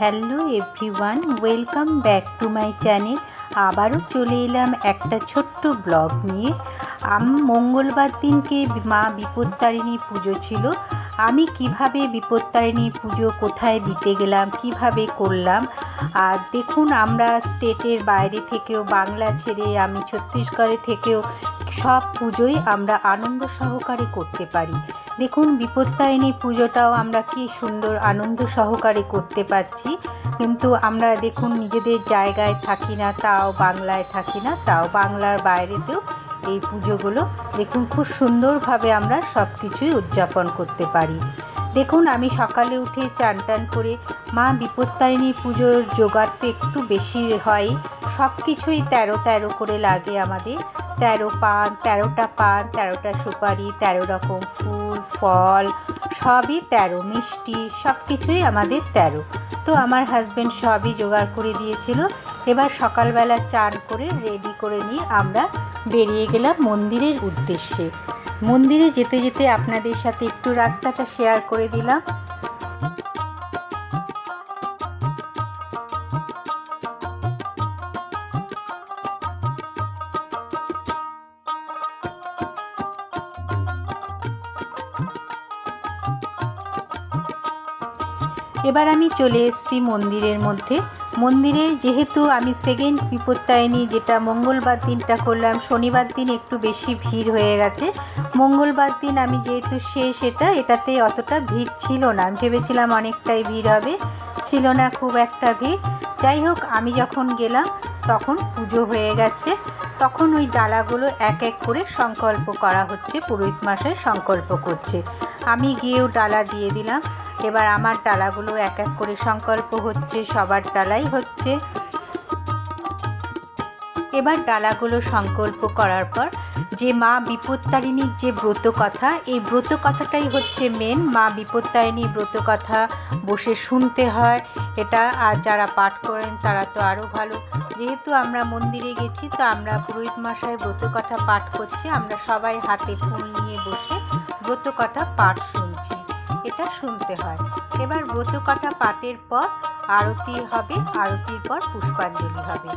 Hello everyone, welcome back to my channel. আবারও চলে এলাম একটা ছোট্ট ব্লগ নিয়ে। মঙ্গলবার দিনকে মা বিপত্তারিণী পুজো ছিল। আমি কিভাবে বিপত্তারিণী পুজো কোথায় দিতে গেলাম, কিভাবে করলাম। আর দেখুন, আমরা স্টেটের বাইরে থেকেও, বাংলা ছেড়ে আমি ছত্তিশগড়ে থেকেও সব পুজোই আমরা আনন্দ সহকারে করতে পারি। দেখুন, বিপত্তারিণী পুজোটাও আমরা কি সুন্দর আনন্দ সহকারে করতে পারছি। কিন্তু আমরা দেখুন নিজেদের জায়গায় থাকি না, তাও বাংলায় থাকি না, তাও বাংলার বাইরেতেও এই পুজোগুলো দেখুন খুব সুন্দরভাবে আমরা সব কিছুই উদযাপন করতে পারি। দেখুন, আমি সকালে উঠে চান টান করে, মা বিপত্তারিণী পুজোর জোগাড় তো একটু বেশি হয়, সব কিছুই 13 করে লাগে আমাদের। 13টা পান, 13টা সুপারি, 13 রকম ফুল ফল, সবই 13, মিষ্টি সব কিছুই আমাদের 13। তো আমার হাজব্যান্ড সবই জোগাড় করে দিয়েছিল। এবার সকালবেলা চান করে রেডি করে নিয়ে আমরা বেরিয়ে গেলাম মন্দিরের উদ্দেশ্যে। মন্দিরে যেতে যেতে আপনাদের সাথে একটু রাস্তাটা শেয়ার করে দিলাম। এবার আমি চলে এসেছি মন্দিরের মধ্যে। মন্দিরে যেহেতু আমি সেকেন্ড বিপত্তারিণী যেটা মঙ্গলবার দিনটা করলাম, শনিবার দিন একটু বেশি ভিড় হয়ে গেছে। মঙ্গলবার দিন আমি যেহেতু শেষ, এটাতে অতটা ভিড় ছিল না। আমি ভেবেছিলাম অনেকটাই ভিড় হবে, ছিল না খুব একটা ভিড়। যাই হোক, আমি যখন গেলাম তখন পুজো হয়ে গেছে। তখন ওই ডালাগুলো এক এক করে সংকল্প করা হচ্ছে, পুরোহিত মশাই সংকল্প করছে। আমি গিয়েও ডালা দিয়ে দিলাম। এবার আমার ডালাগুলো এক এক করে সংকল্প হচ্ছে, সবার ডালাই হচ্ছে। এবার ডালাগুলো সংকল্প করার পর যে মা বিপত্তারিণীর যে ব্রত কথা, এই ব্রত কথাটাই হচ্ছে মেন। মা বিপত্তারিণী ব্রত কথা বসে শুনতে হয় এটা। আর যারা পাঠ করেন তারা তো আরও ভালো। যেহেতু আমরা মন্দিরে গেছি, তো আমরা পুরোহিত মশাই ব্রত কথা পাঠ করছি, আমরা সবাই হাতে ফুল নিয়ে বসে ব্রত কথা পাঠ শুনছি, এটা শুনতে হয়। এবার ব্রত কথা পাঠের পর আরতি হবে, আরতির পর পুষ্পাঞ্জলি হবে।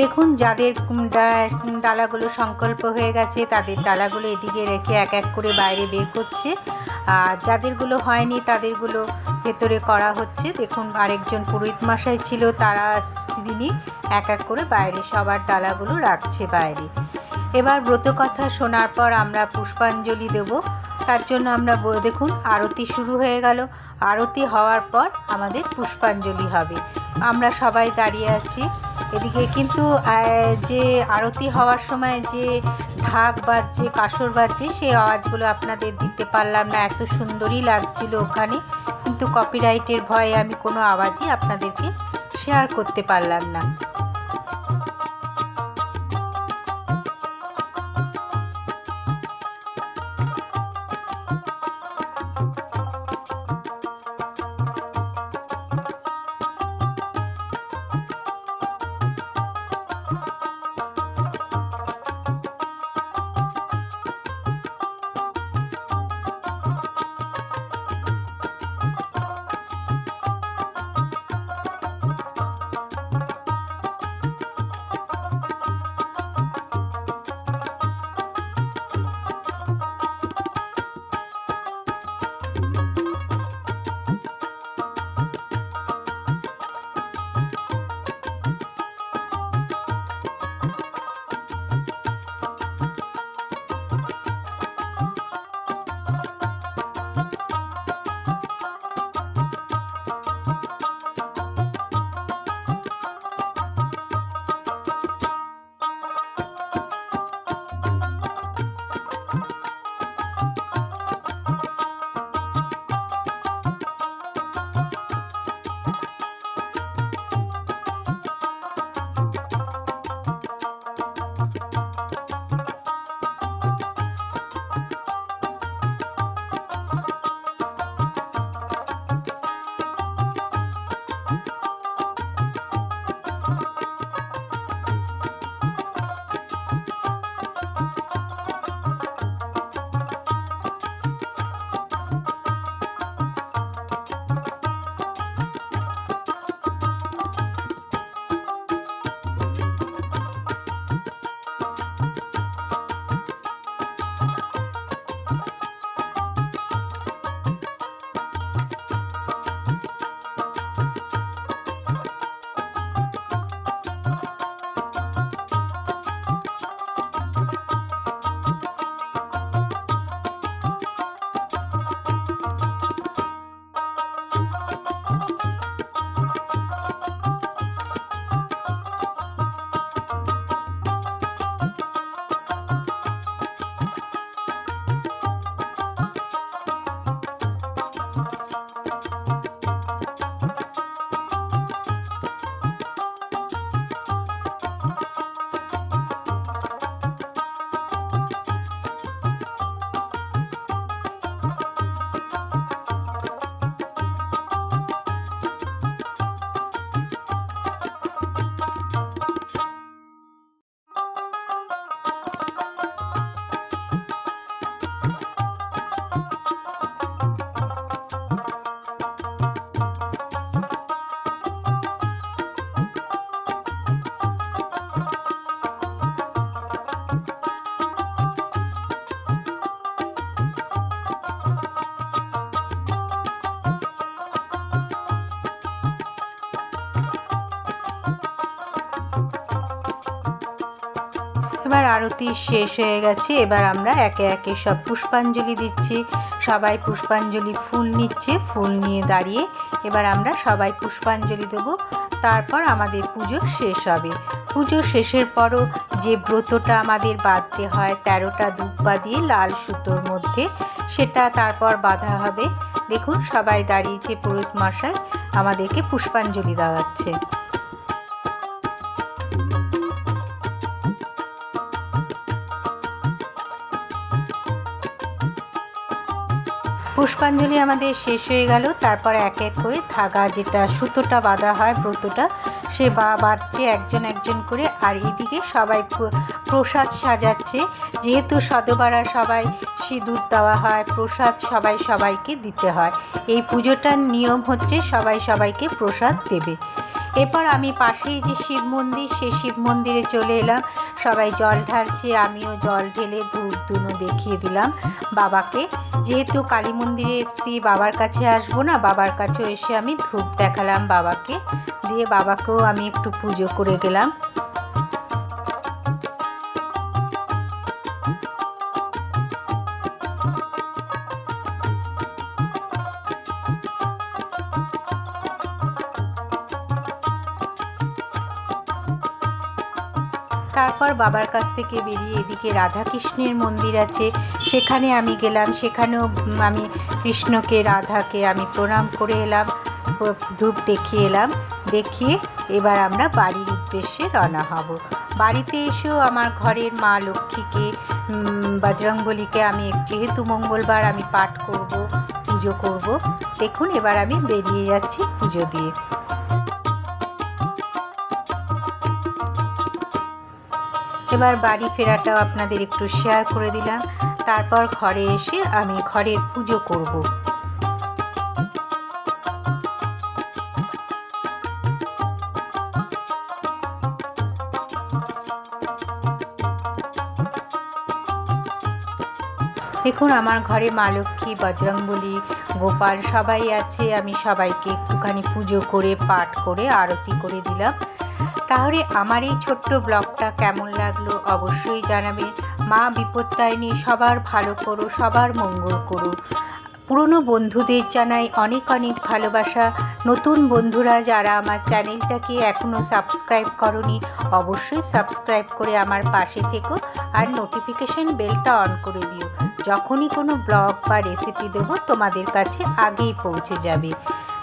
দেখুন, যাদের ডালাগুলো সংকল্প হয়ে গেছে তাদের ডালাগুলো এদিকে রেখে এক এক করে বাইরে বের করছে। আর যাদেরগুলো হয়নি তাদেরগুলো ভেতরে করা হচ্ছে। দেখুন, আরেকজন পুরোহিত মশাই ছিল, তিনি এক এক করে বাইরে সবার ডালাগুলো রাখছে বাইরে। এবার ব্রত কথা শোনার পর আমরা পুষ্পাঞ্জলি দেব। তার জন্য আমরা দেখুন আরতি শুরু হয়ে গেল। আরতি হওয়ার পর আমাদের পুষ্পাঞ্জলি হবে। আমরা সবাই দাঁড়িয়ে আছি এদিকে। কিন্তু যে আরতি হওয়ার সময় যে ঢাক বাজছে, কাসর বাজছে, সেই আওয়াজগুলো আপনাদের দিতে পারলাম না। এত সুন্দরই লাগছিল ওখানে, কিন্তু কপিরাইটের ভয়ে আমি কোনো আওয়াজই আপনাদেরকে শেয়ার করতে পারলাম না। আরতি শেষ হয়ে গেছে। এবার আমরা একে একে সব পুষ্পাঞ্জলি দিচ্ছি। সবাই পুষ্পাঞ্জলি ফুল নিচ্ছে, ফুল নিয়ে দাঁড়িয়ে এবার আমরা সবাই পুষ্পাঞ্জলি দেব। তারপর আমাদের পুজো শেষ হবে। পুজো শেষের পরও যে ব্রতটা আমাদের বাঁধতে হয় 13টা দুব্বা দিয়ে লাল সুতোর মধ্যে, সেটা তারপর বাঁধা হবে। দেখুন সবাই দাঁড়িয়েছে, পুরোহিত মশাই আমাদেরকে পুষ্পাঞ্জলি দেওয়াচ্ছে। পুষ্পাঞ্জলি আমাদের শেষ হয়ে গেল। তারপর এক এক করে ধাগা, যেটা সুতোটা বাঁধা হয় ব্রতটা, সে বাঁধছে একজন একজন করে। আর এদিকে সবাই প্রসাদ সাজাচ্ছে। যেহেতু সদবারা সবাই সিঁদুর দেওয়া হয়, প্রসাদ সবাই সবাইকে দিতে হয়। এই পুজোটার নিয়ম হচ্ছে সবাই সবাইকে প্রসাদ দেবে। এরপর আমি পাশেই যে শিব মন্দির, সেই শিব মন্দিরে চলে এলাম। সবাই জল ঢালছে, আমিও জল ঢেলে ধূপ ধুনো দেখিয়ে দিলাম বাবাকে। যেহেতু কালী মন্দিরে এসেছি, বাবার কাছে আসবো না, বাবার কাছেও এসে আমি ধূপ দেখালাম বাবাকে, দিয়ে বাবাকেও আমি একটু পুজো করে গেলাম। তারপর বাবার কাছ থেকে বেরিয়ে এদিকে রাধাকৃষ্ণের মন্দির আছে, সেখানে আমি গেলাম। সেখানেও আমি কৃষ্ণকে রাধাকে আমি প্রণাম করে এলাম, ধূপ দেখিয়ে এলাম। দেখিয়ে এবার আমরা বাড়ির উদ্দেশ্যে রওনা হব। বাড়িতে এসেও আমার ঘরের মা লক্ষ্মীকে, বজরংবলীকে আমি যেহেতু মঙ্গলবার আমি পাঠ করব, পুজো করব। দেখুন এবার আমি বেরিয়ে যাচ্ছি পুজো দিয়ে। এবার বাড়ি ফেরাটাও আপনাদের একটু শেয়ার করে দিলাম। তারপর ঘরে এসে আমি ঘরের পুজো করব। দেখুন আমার ঘরে মা লক্ষ্মী, বজরংবলী, গোপাল সবাই আছে। আমি সবাইকে একটুখানি পুজো করে পাঠ করে আরতি করে দিলাম। তাহলে আমার এই ছোট্ট ব্লগটা কেমন লাগলো অবশ্যই জানাবে। মা বিপত্তারিণী সবার ভালো করো, সবার মঙ্গল করো। পুরনো বন্ধুদের জানাই অনেক অনেক ভালোবাসা। নতুন বন্ধুরা যারা আমার চ্যানেলটাকে এখনও সাবস্ক্রাইব করনি, অবশ্যই সাবস্ক্রাইব করে আমার পাশে থেকো আর নোটিফিকেশন বেলটা অন করে দিও। যখনই কোনো ব্লগ বা রেসিপি দেবো তোমাদের কাছে আগেই পৌঁছে যাবে।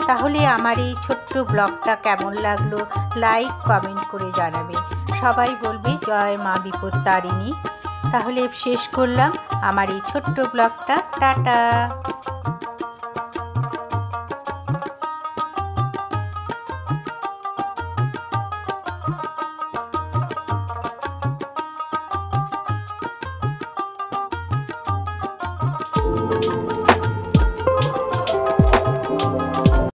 তাহলে আমার এই ছোট্ট ব্লগটা কেমন লাগলো লাইক কমেন্ট করে জানাবে। সবাই বলবে জয় মা বিপত্তারিণী। তাহলে শেষ করলাম আমার এই ছোট্ট ব্লগটা। টাটা।